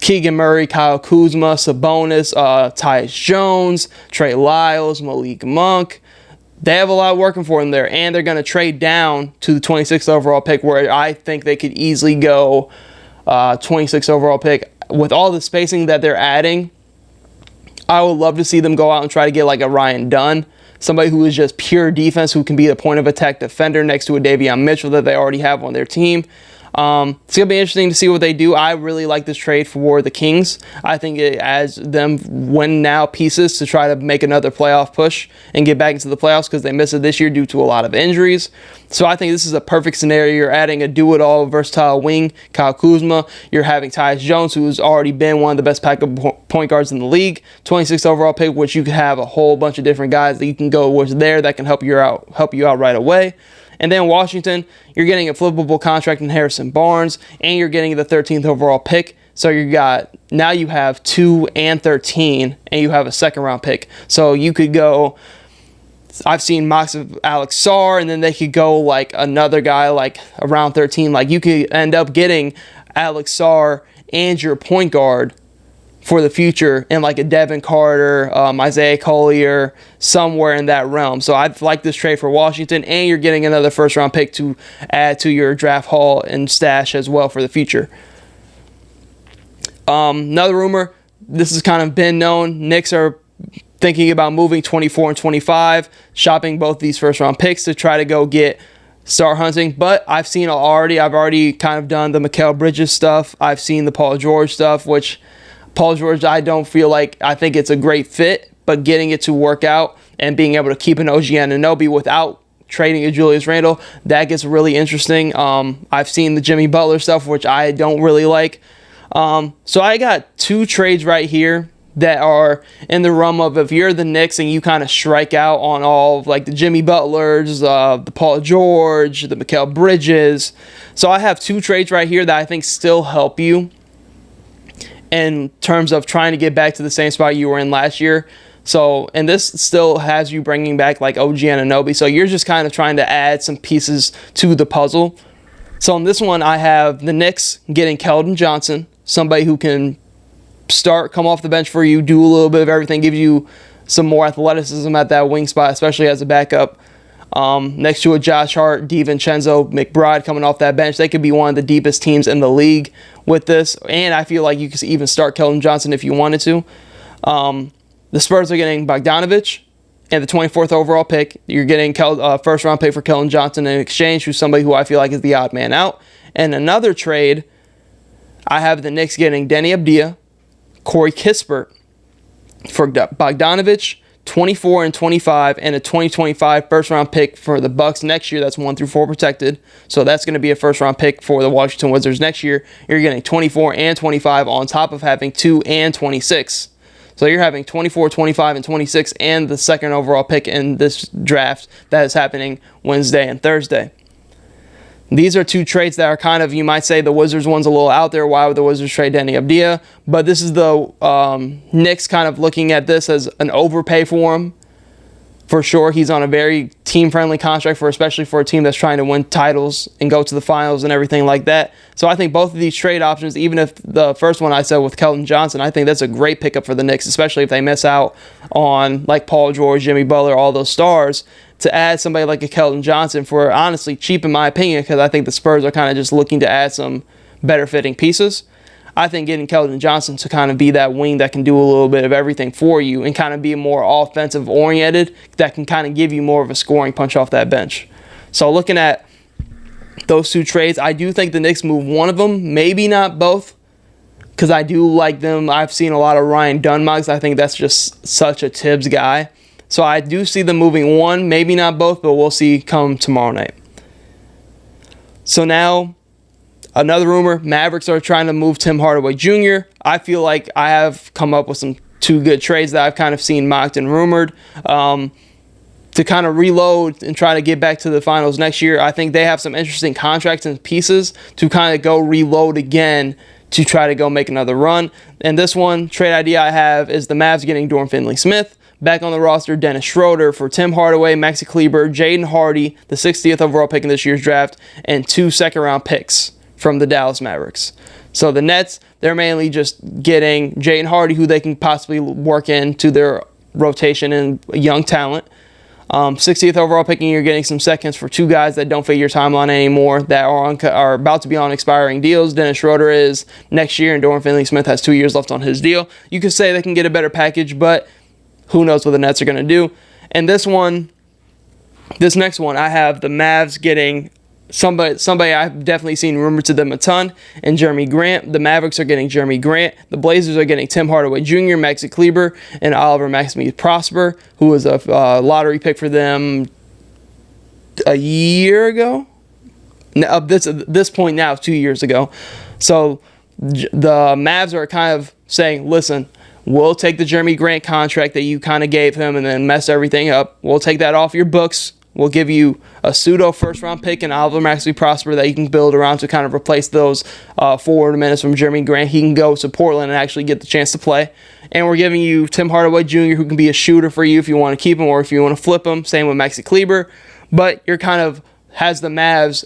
Keegan Murray, Kyle Kuzma, Sabonis, Tyus Jones, Trey Lyles, Malik Monk. They have a lot working for them there, and they're going to trade down to the 26th overall pick, where I think they could easily go 26th overall pick. With all the spacing that they're adding, I would love to see them go out and try to get like a Ryan Dunn, somebody who is just pure defense, who can be the point of attack defender next to a Davion Mitchell that they already have on their team. It's going to be interesting to see what they do. I really like this trade for the Kings. I think it adds them win now pieces to try to make another playoff push and get back into the playoffs, because they missed it this year due to a lot of injuries. So I think this is a perfect scenario. You're adding a do-it-all versatile wing, Kyle Kuzma. You're having Tyus Jones, who's already been one of the best backup point guards in the league. 26th overall pick, which you could have a whole bunch of different guys that you can go with there that can help you out right away. And then Washington, you're getting a flippable contract in Harrison Barnes, and you're getting the 13th overall pick. So now you have 2 and 13, and you have a second-round pick. So you could go, I've seen mocks of Alex Sarr, and then they could go like another guy like around 13. Like you could end up getting Alex Sarr and your point guard for the future, and like a Devin Carter, Isaiah Collier, somewhere in that realm. So I'd like this trade for Washington, and you're getting another first-round pick to add to your draft haul and stash as well for the future. Another rumor, this has kind of been known, Knicks are thinking about moving 24 and 25, shopping both these first-round picks to try to go start hunting. But I've already kind of done the Mikal Bridges stuff. I've seen the Paul George stuff, which Paul George, I think it's a great fit, but getting it to work out and being able to keep an OG Anunoby without trading a Julius Randle, that gets really interesting. I've seen the Jimmy Butler stuff, which I don't really like. So I got 2 trades right here that are in the realm of, if you're the Knicks and you kind of strike out on all of like the Jimmy Butlers, the Paul George, the Mikal Bridges. So I have 2 trades right here that I think still help you in terms of trying to get back to the same spot you were in last year. So, and this still has you bringing back like OG Anunoby. So you're just kind of trying to add some pieces to the puzzle. So in this one, I have the Knicks getting Keldon Johnson, somebody who can start, come off the bench for you, do a little bit of everything, give you some more athleticism at that wing spot, especially as a backup. Next to a Josh Hart, DiVincenzo, McBride coming off that bench. They could be one of the deepest teams in the league with this. And I feel like you could even start Keldon Johnson if you wanted to. The Spurs are getting Bogdanovich and the 24th overall pick. You're getting first round pick for Keldon Johnson in exchange, who's somebody who I feel like is the odd man out. And another trade, I have the Knicks getting Denny Abdia, Corey Kispert for Bogdanovich, 24 and 25, and a 2025 first-round pick for the Bucks next year. That's 1 through 4 protected. So that's going to be a first-round pick for the Washington Wizards next year. You're getting 24 and 25 on top of having 2 and 26. So you're having 24, 25, and 26, and the second overall pick in this draft that is happening Wednesday and Thursday. These are two trades that are kind of, you might say, the Wizards one's a little out there. Why would the Wizards trade Denny Abdia? But this is the Knicks kind of looking at this as an overpay for him. For sure, he's on a very team-friendly contract, especially for a team that's trying to win titles and go to the finals and everything like that. So I think both of these trade options, even if the first one I said with Keldon Johnson, I think that's a great pickup for the Knicks, especially if they miss out on like Paul George, Jimmy Butler, all those stars, to add somebody like a Keldon Johnson for honestly cheap in my opinion, because I think the Spurs are kind of just looking to add some better fitting pieces. I think getting Keldon Johnson to kind of be that wing that can do a little bit of everything for you and kind of be more offensive oriented, that can kind of give you more of a scoring punch off that bench. So looking at those two trades, I do think the Knicks move one of them, maybe not both, because I do like them. I've seen a lot of Ryan Dunn mugs. I think that's just such a Tibbs guy. So I do see them moving one, maybe not both, but we'll see come tomorrow night. So now, another rumor, Mavericks are trying to move Tim Hardaway Jr. I feel like I have come up with some two good trades that I've kind of seen mocked and rumored to kind of reload and try to get back to the finals next year. I think they have some interesting contracts and pieces to kind of go reload again to try to go make another run. And this one, trade idea I have is the Mavs getting Dorian Finney-Smith. Back on the roster, Dennis Schroeder for Tim Hardaway, Maxi Kleber, Jaden Hardy, the 60th overall pick in this year's draft, and 2 second-round picks from the Dallas Mavericks. So the Nets, they're mainly just getting Jaden Hardy, who they can possibly work into their rotation and young talent. 60th overall pick, and you're getting some seconds for 2 guys that don't fit your timeline anymore, that are about to be on expiring deals. Dennis Schroeder is next year, and Dorian Finney-Smith has 2 years left on his deal. You could say they can get a better package, but who knows what the Nets are going to do. And this next one, I have the Mavs getting somebody I've definitely seen rumored to them a ton, and Jeremy Grant. The Mavericks are getting Jeremy Grant. The Blazers are getting Tim Hardaway Jr., Maxi Kleber, and Oliver Maxime Prosper, who was a lottery pick for them a year ago. At this point now, 2 years ago. So the Mavs are kind of saying, listen, we'll take the Jeremy Grant contract that you kind of gave him and then mess everything up. We'll take that off your books. We'll give you a pseudo first-round pick and Oliver Maxime Prosper that you can build around to kind of replace those forward minutes from Jeremy Grant. He can go to Portland and actually get the chance to play. And we're giving you Tim Hardaway Jr., who can be a shooter for you if you want to keep him or if you want to flip him. Same with Maxi Kleber. But you're kind of has the Mavs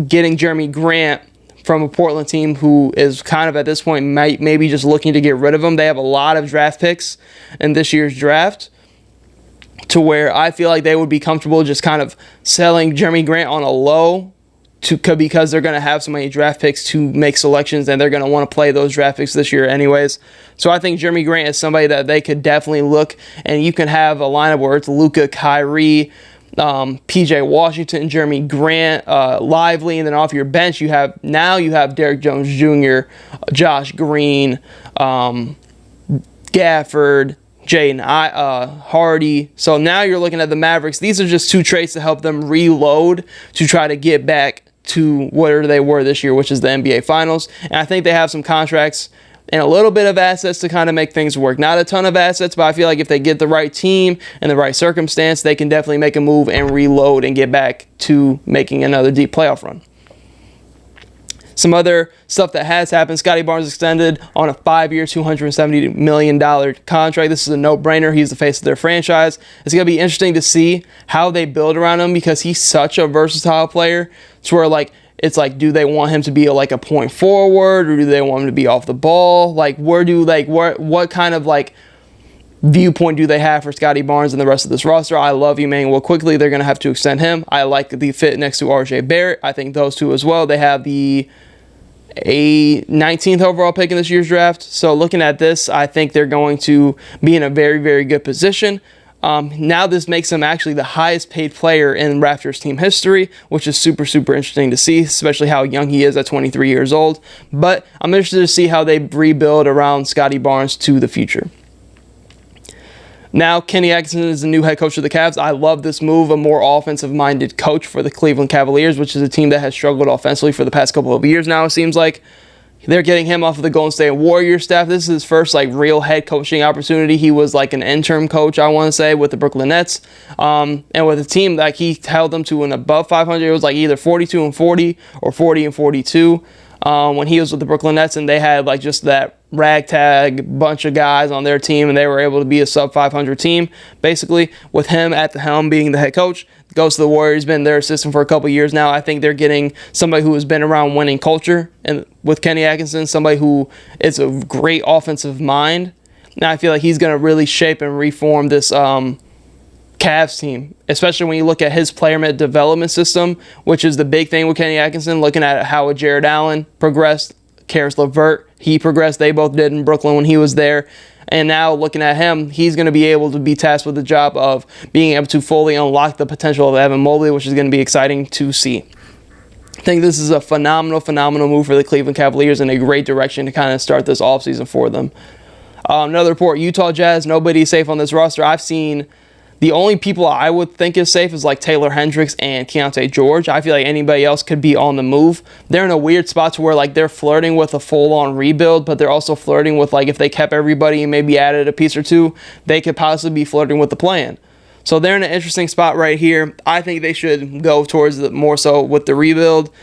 getting Jeremy Grant from a Portland team who is kind of at this point maybe just looking to get rid of him. They have a lot of draft picks in this year's draft, to where I feel like they would be comfortable just kind of selling Jeremy Grant on a low because they're going to have so many draft picks to make selections, and they're going to want to play those draft picks this year anyways. So I think Jeremy Grant is somebody that they could definitely look, and you can have a lineup where it's Luka, Kyrie, PJ Washington, Jeremy Grant, Lively, and then off your bench you have Derrick Jones Jr., Josh Green, Gafford, Jaden Hardy. So now you're looking at the Mavericks. These are just 2 trades to help them reload to try to get back to where they were this year, which is the NBA Finals. And I think they have some contracts and a little bit of assets to kind of make things work. Not a ton of assets, but I feel like if they get the right team and the right circumstance, they can definitely make a move and reload and get back to making another deep playoff run. Some other stuff that has happened, Scotty Barnes extended on a 5-year, $270 million contract. This is a no-brainer. He's the face of their franchise. It's going to be interesting to see how they build around him, because he's such a versatile player to where, like, it's like, do they want him to be like a point forward, or do they want him to be off the ball? Like, what kind of like viewpoint do they have for Scotty Barnes and the rest of this roster? I love Emmanuel quickly. They're going to have to extend him. I like the fit next to RJ Barrett. I think those two as well. They have the 19th overall pick in this year's draft. So looking at this, I think they're going to be in a very, very good position. Now this makes him actually the highest paid player in Raptors team history, which is super, super interesting to see, especially how young he is at 23 years old. But I'm interested to see how they rebuild around Scotty Barnes to the future. Now, Kenny Atkinson is the new head coach of the Cavs. I love this move, a more offensive-minded coach for the Cleveland Cavaliers, which is a team that has struggled offensively for the past couple of years now, it seems like. They're getting him off of the Golden State Warriors staff. This is his first like real head coaching opportunity. He was like an interim coach, I want to say, with the Brooklyn Nets. And with a team, like, he held them to an above 500. It was like either 42-40 or 40-42 when he was with the Brooklyn Nets, and they had like just that ragtag bunch of guys on their team, and they were able to be a sub 500 team basically with him at the helm being the head coach. Goes to the Warriors, been their assistant for a couple years now. I think they're getting somebody who has been around winning culture, and with Kenny Atkinson, somebody who is a great offensive mind. Now I feel like he's going to really shape and reform this Cavs team, especially when you look at his player development system, which is the big thing with Kenny Atkinson. Looking at how Jared Allen progressed, Karis LeVert, he progressed. They both did in Brooklyn when he was there. And now looking at him, he's going to be able to be tasked with the job of being able to fully unlock the potential of Evan Mobley, which is going to be exciting to see. I think this is a phenomenal move for the Cleveland Cavaliers and a great direction to kind of start this offseason for them. Another report, Utah Jazz, nobody's safe on this roster. I've seen the only people I would think is safe is like Taylor Hendricks and Keontae George. I feel like anybody else could be on the move. They're in a weird spot to where like they're flirting with a full-on rebuild, but they're also flirting with like if they kept everybody and maybe added a piece or two, they could possibly be flirting with the plan. So they're in an interesting spot right here. I think they should go towards more so with the rebuild.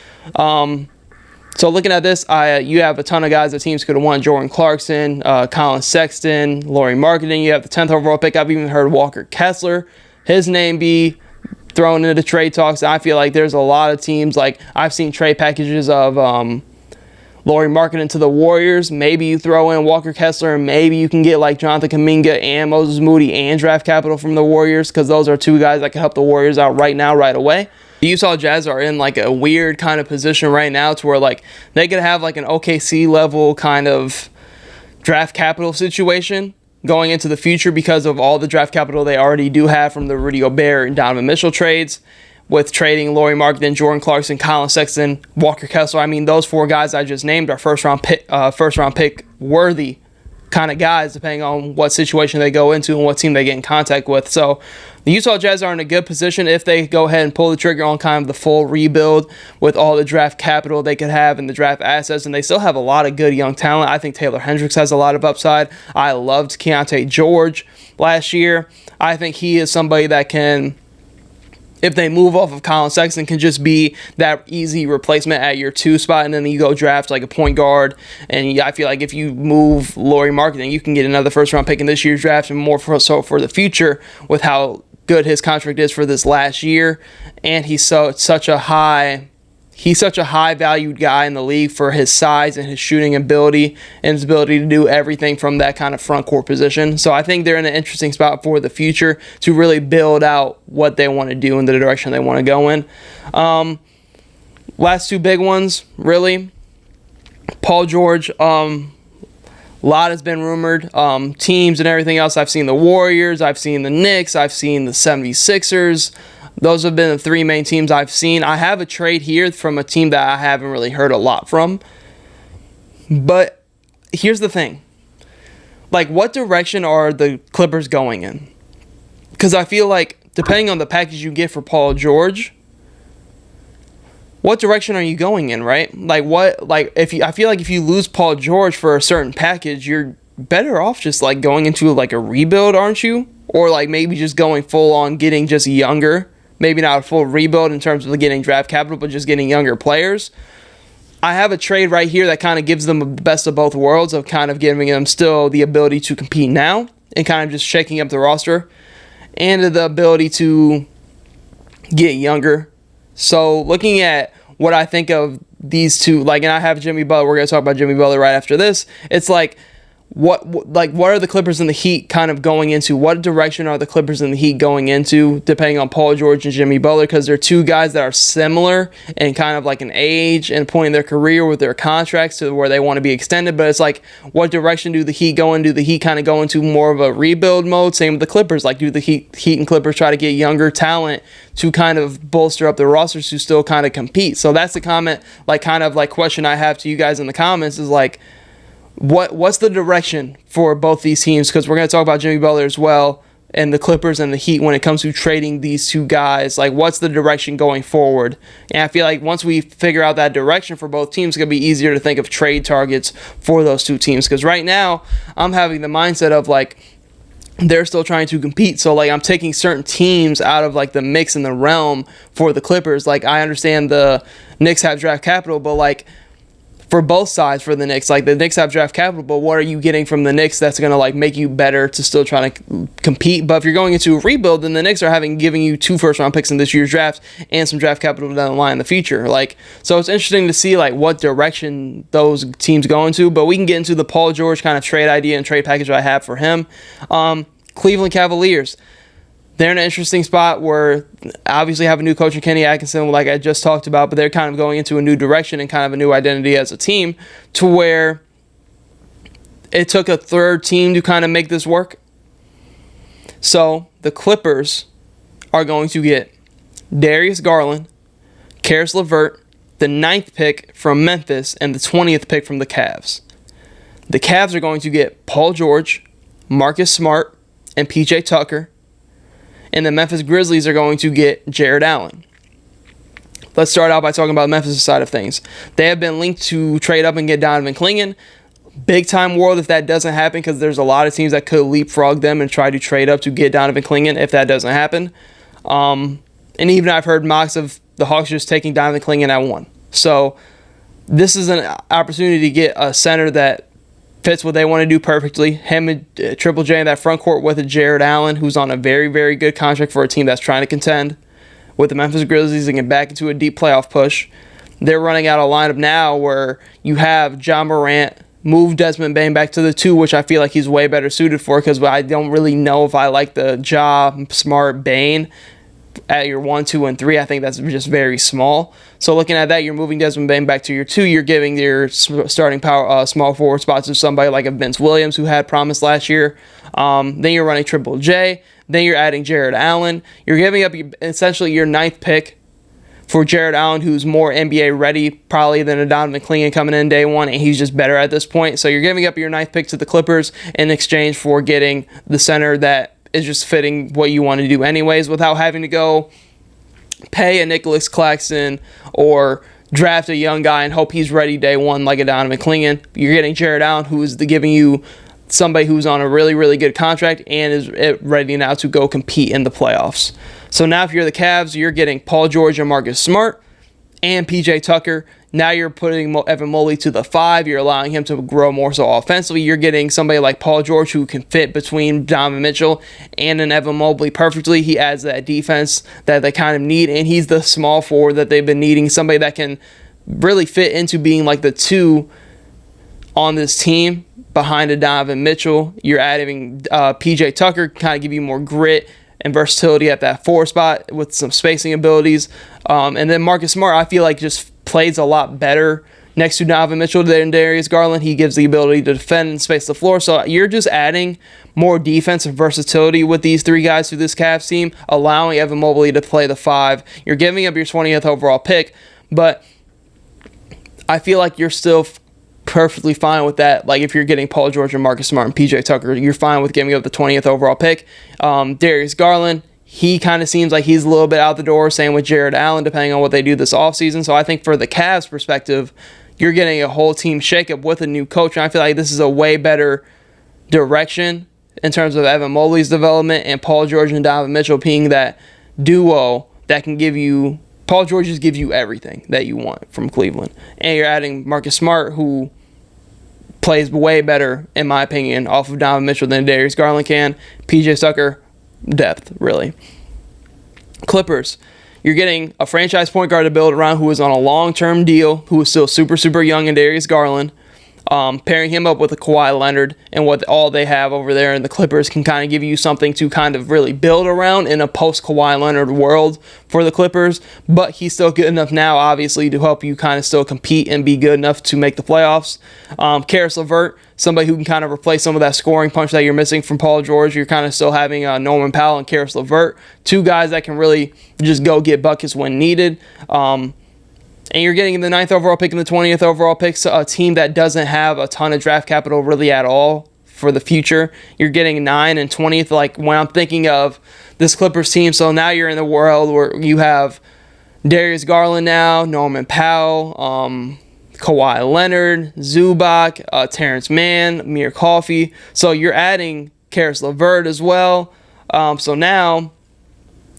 So looking at this, you have a ton of guys that teams could have won. Jordan Clarkson, Colin Sexton, Lauri Markkanen. You have the 10th overall pick. I've even heard Walker Kessler, his name be thrown into the trade talks. I feel like there's a lot of teams, like I've seen trade packages of Lauri Markkanen to the Warriors. Maybe you throw in Walker Kessler, and maybe you can get like Jonathan Kuminga and Moses Moody and draft capital from the Warriors, because those are two guys that can help the Warriors out right now, right away. The Utah Jazz are in like a weird kind of position right now to where like they could have like an OKC level kind of draft capital situation going into the future because of all the draft capital they already do have from the Rudy Gobert and Donovan Mitchell trades, with trading Lauri Markkanen, Jordan Clarkson, Colin Sexton, Walker Kessler. I mean, those four guys I just named are first round pick worthy kind of guys, depending on what situation they go into and what team they get in contact with. So the Utah Jazz are in a good position if they go ahead and pull the trigger on kind of the full rebuild with all the draft capital they could have and the draft assets, and they still have a lot of good young talent. I think Taylor Hendricks has a lot of upside. I loved Keontae George last year. I think he is somebody that can, if they move off of Colin Sexton, can just be that easy replacement at your 2 spot, and then you go draft like a point guard. And I feel like if you move Lauri Markkanen, you can get another first-round pick in this year's draft, and more so for the future with how good his contract is for this last year. And he's such a high valued guy in the league for his size and his shooting ability and his ability to do everything from that kind of front court position. So I think they're in an interesting spot for the future to really build out what they want to do in the direction they want to go in. Last two big ones, really. Paul George, a lot has been rumored. Teams and everything else. I've seen the Warriors, I've seen the Knicks, I've seen the 76ers. Those have been the three main teams I've seen. I have a trade here from a team that I haven't really heard a lot from. But here's the thing. Like, what direction are the Clippers going in? Because I feel like, depending on the package you get for Paul George, what direction are you going in, right? Like, I feel like if you lose Paul George for a certain package, you're better off just, like, going into, like, a rebuild, aren't you? Or, like, maybe just going full on getting just younger. Maybe not a full rebuild in terms of getting draft capital, but just getting younger players. I have a trade right here that kind of gives them the best of both worlds, of kind of giving them still the ability to compete now and kind of just shaking up the roster, and the ability to get younger. So looking at what I think of these two, like, and I have Jimmy Butler. We're going to talk about Jimmy Butler right after this. It's like, what are the Clippers and the Heat kind of going into? What direction are the Clippers and the Heat going into, depending on Paul George and Jimmy Butler? Because they're two guys that are similar in kind of like an age and point in their career with their contracts to where they want to be extended. But it's like, what direction do the Heat go in? Do the Heat kind of go into more of a rebuild mode? Same with the Clippers. Like, do the Heat and Clippers try to get younger talent to kind of bolster up their rosters to still kind of compete? So that's the comment, like, kind of like question I have to you guys in the comments is like, what's the direction for both these teams? Because we're going to talk about Jimmy Butler as well and the Clippers and the Heat when it comes to trading these two guys. Like, what's the direction going forward? And I feel like once we figure out that direction for both teams, it's going to be easier to think of trade targets for those two teams. Because right now, I'm having the mindset of, like, they're still trying to compete. So, like, I'm taking certain teams out of, like, the mix and the realm for the Clippers. Like, I understand the Knicks have draft capital, but, like, for both sides for the Knicks, like, the Knicks have draft capital, but what are you getting from the Knicks that's going to, like, make you better to still try to compete? But if you're going into a rebuild, then the Knicks are giving you 2 first-round picks in this year's draft and some draft capital down the line in the future. Like, so it's interesting to see, like, what direction those teams go into. But we can get into the Paul George kind of trade idea and trade package I have for him. Cleveland Cavaliers. They're in an interesting spot where obviously have a new coach in Kenny Atkinson, like I just talked about, but they're kind of going into a new direction and kind of a new identity as a team to where it took a third team to kind of make this work. So the Clippers are going to get Darius Garland, Karis LeVert, the 9th pick from Memphis, and the 20th pick from the Cavs. The Cavs are going to get Paul George, Marcus Smart, and PJ Tucker. And the Memphis Grizzlies are going to get Jared Allen. Let's start out by talking about the Memphis side of things. They have been linked to trade up and get Donovan Clingan. Big time world if that doesn't happen, because there's a lot of teams that could leapfrog them and try to trade up to get Donovan Clingan if that doesn't happen. And even I've heard mocks of the Hawks just taking Donovan Clingan at 1. So this is an opportunity to get a center that fits what they want to do perfectly. Him and Triple J in that front court with Jared Allen, who's on a very, very good contract for a team that's trying to contend with the Memphis Grizzlies and get back into a deep playoff push. They're running out a lineup now where you have John Morant, move Desmond Bane back to the 2, which I feel like he's way better suited for, because I don't really know if I like the Ja, Smart, Bane at your 1, 2, and 3. I think that's just very small. So looking at that, you're moving Desmond Bane back to your 2. You're giving your starting power small forward spots to somebody like a Vince Williams, who had promise last year. Then you're running Triple J. Then you're adding Jared Allen. You're giving up essentially your 9th pick for Jared Allen, who's more NBA ready probably than a Donovan Clingan coming in day 1, and he's just better at this point. So you're giving up your 9th pick to the Clippers in exchange for getting the center that is just fitting what you want to do anyways, without having to go pay a Nicholas Claxton or draft a young guy and hope he's ready day 1 like a Donovan Clingan. You're getting Jared Allen, who is giving you somebody who's on a really, really good contract and is ready now to go compete in the playoffs. So now if you're the Cavs, you're getting Paul George and Marcus Smart and PJ Tucker. Now you're putting Evan Mobley to the 5. You're allowing him to grow more so offensively. You're getting somebody like Paul George who can fit between Donovan Mitchell and an Evan Mobley perfectly. He adds that defense that they kind of need, and he's the small forward that they've been needing, somebody that can really fit into being like the 2 on this team behind a Donovan Mitchell. You're adding PJ Tucker, kind of give you more grit and versatility at that 4 spot with some spacing abilities. And then Marcus Smart, I feel like just plays a lot better next to Donovan Mitchell than Darius Garland. He gives the ability to defend and space the floor. So you're just adding more defensive versatility with these 3 guys to this Cavs team, allowing Evan Mobley to play the 5. You're giving up your 20th overall pick, but I feel like you're still perfectly fine with that. Like, if you're getting Paul George and Marcus Smart and PJ Tucker, you're fine with giving up the 20th overall pick. Darius Garland, he kind of seems like he's a little bit out the door. Same with Jared Allen, depending on what they do this offseason. So I think for the Cavs perspective, you're getting a whole team shakeup with a new coach. And I feel like this is a way better direction in terms of Evan Mobley's development and Paul George and Donovan Mitchell being that duo that can give you, Paul George just gives you everything that you want from Cleveland. And you're adding Marcus Smart, who plays way better, in my opinion, off of Donovan Mitchell than Darius Garland can. PJ Tucker, depth, really. Clippers, You're getting a franchise point guard to build around who is on a long-term deal, who is still super, super young in Darius Garland. Pairing him up with a Kawhi Leonard and what all they have over there in the Clippers can kind of give you something to kind of really build around in a post-Kawhi Leonard world for the Clippers. But he's still good enough now, obviously, to help you kind of still compete and be good enough to make the playoffs. Karis LeVert, somebody who can kind of replace some of that scoring punch that you're missing from Paul George. You're kind of still having Norman Powell and Karis LeVert, two guys that can really just go get buckets when needed. And you're getting the 9th overall pick and the 20th overall picks, a team that doesn't have a ton of draft capital really at all for the future. You're getting 9 and 20th. Like, when I'm thinking of this Clippers team, so now you're in the world where you have Darius Garland now, Norman Powell, Kawhi Leonard, Zubac, Terrence Mann, Amir Coffey. So you're adding Karis LeVert as well. So now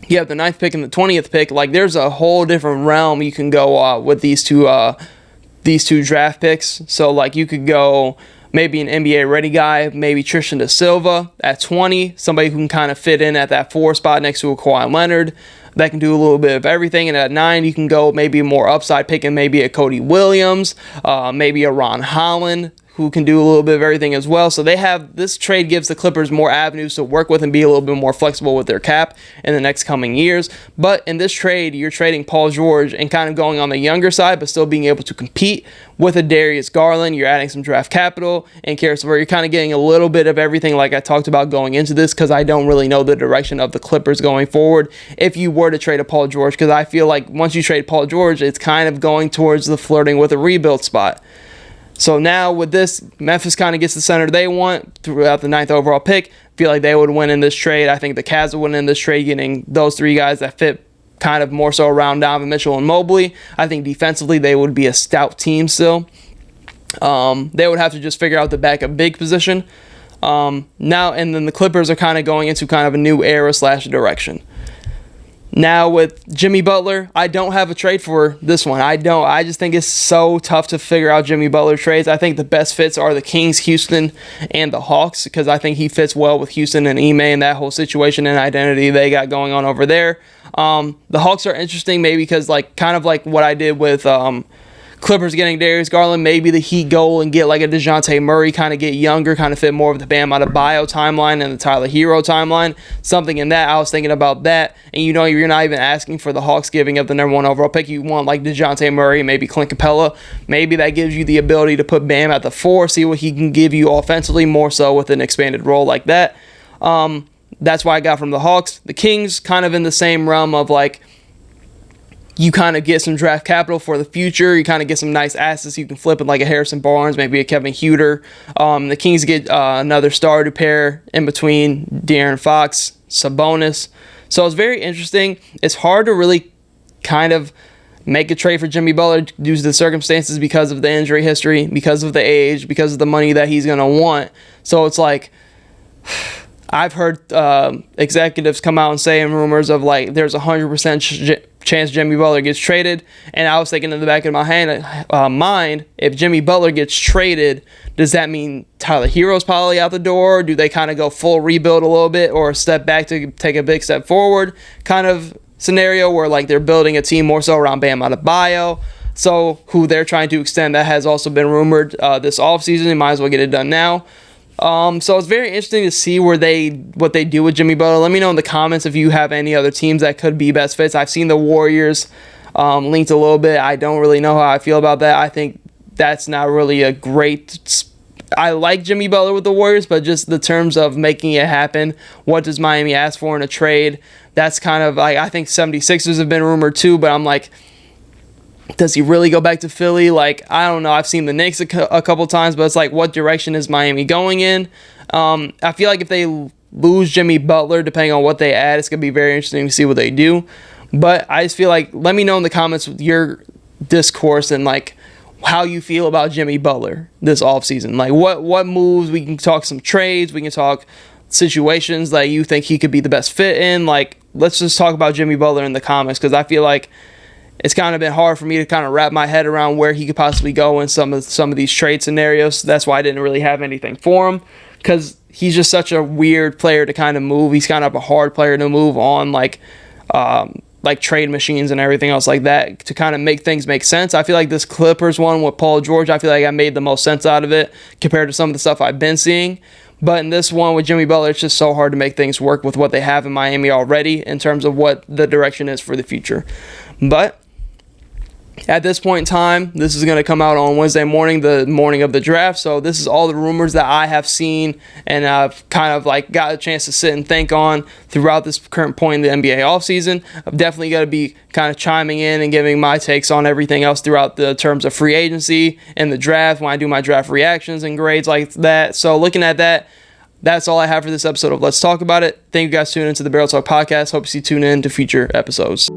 you have the 9th pick and the 20th pick. Like, there's a whole different realm you can go with these two draft picks. So, like, you could go maybe an NBA ready guy, maybe Tristan da Silva at 20, somebody who can kind of fit in at that 4 spot next to a Kawhi Leonard that can do a little bit of everything. And at 9, you can go maybe a more upside pick and maybe a Cody Williams, maybe a Ron Holland, who can do a little bit of everything as well. So this trade gives the Clippers more avenues to work with and be a little bit more flexible with their cap in the next coming years. But in this trade, you're trading Paul George and kind of going on the younger side, but still being able to compete with a Darius Garland. You're adding some draft capital and Karis LeVert. You're kind of getting a little bit of everything like I talked about going into this, because I don't really know the direction of the Clippers going forward if you were to trade a Paul George, because I feel like once you trade Paul George, it's kind of going towards the flirting with a rebuild spot. So now with this, Memphis kind of gets the center they want throughout the 9th overall pick. I feel like they would win in this trade. I think the Cavs would win in this trade, getting those 3 guys that fit kind of more so around Donovan Mitchell and Mobley. I think defensively they would be a stout team still. They would have to just figure out the backup big position. And then the Clippers are kind of going into kind of a new era / direction. Now with Jimmy Butler, I don't have a trade for this one. I just think it's so tough to figure out Jimmy Butler trades. I think the best fits are the Kings, Houston, and the Hawks, because I think he fits well with Houston and Ime and that whole situation and identity they got going on over there. The Hawks are interesting maybe because kind of like what I did with Clippers getting Darius Garland, maybe the Heat go and get like a DeJounte Murray, kind of get younger, kind of fit more of the Bam Adebayo timeline and the Tyler Hero timeline. Something in that. I was thinking about that. And you're not even asking for the Hawks giving up the number 1 overall pick. You want like DeJounte Murray, maybe Clint Capella. Maybe that gives you the ability to put Bam at the 4, see what he can give you offensively, more so with an expanded role like that. That's why I got from the Hawks. The Kings, kind of in the same realm of like, you kind of get some draft capital for the future. You kind of get some nice assets you can flip it, like a Harrison Barnes, maybe a Kevin Huerter. The Kings get another star to pair in between De'Aaron Fox, Sabonis. So it's very interesting. It's hard to really kind of make a trade for Jimmy Butler due to the circumstances because of the injury history, because of the age, because of the money that he's going to want. So it's like, I've heard executives come out and say in rumors of like there's 100% chance Jimmy Butler gets traded. And I was thinking in the back of my mind, if Jimmy Butler gets traded, does that mean Tyler Hero's probably out the door? Do they kind of go full rebuild a little bit or step back to take a big step forward kind of scenario where like they're building a team more so around Bam Adebayo? So who they're trying to extend, that has also been rumored this offseason. They might as well get it done now. So it's very interesting to see what they do with Jimmy Butler. Let me know in the comments if you have any other teams that could be best fits. I've seen the Warriors linked a little bit. I don't really know how I feel about that. I think that's not really a great... I like Jimmy Butler with the Warriors, but just the terms of making it happen, what does Miami ask for in a trade? That's kind of like... I think 76ers have been rumored too, but I'm like... Does he really go back to Philly? Like, I don't know. I've seen the Knicks a couple times, but it's like, what direction is Miami going in? I feel like if they lose Jimmy Butler, depending on what they add, it's going to be very interesting to see what they do. But I just feel like, let me know in the comments with your discourse and like how you feel about Jimmy Butler this offseason. Like, what moves? We can talk some trades. We can talk situations that you think he could be the best fit in. Like, let's just talk about Jimmy Butler in the comments, because I feel like it's kind of been hard for me to kind of wrap my head around where he could possibly go in some of these trade scenarios. That's why I didn't really have anything for him, because he's just such a weird player to kind of move. He's kind of a hard player to move on, like like trade machines and everything else like that to kind of make things make sense. I feel like this Clippers one with Paul George, I feel like I made the most sense out of it compared to some of the stuff I've been seeing. But in this one with Jimmy Butler, it's just so hard to make things work with what they have in Miami already in terms of what the direction is for the future. But at this point in time, this is going to come out on Wednesday morning, the morning of the draft. So this is all the rumors that I have seen and I've kind of like got a chance to sit and think on throughout this current point in the NBA offseason. I've definitely got to be kind of chiming in and giving my takes on everything else throughout the terms of free agency and the draft when I do my draft reactions and grades like that. So looking at that, that's all I have for this episode of Let's Talk About It. Thank you guys for tuning into the Barrel Talk Podcast. Hope you tune in to future episodes.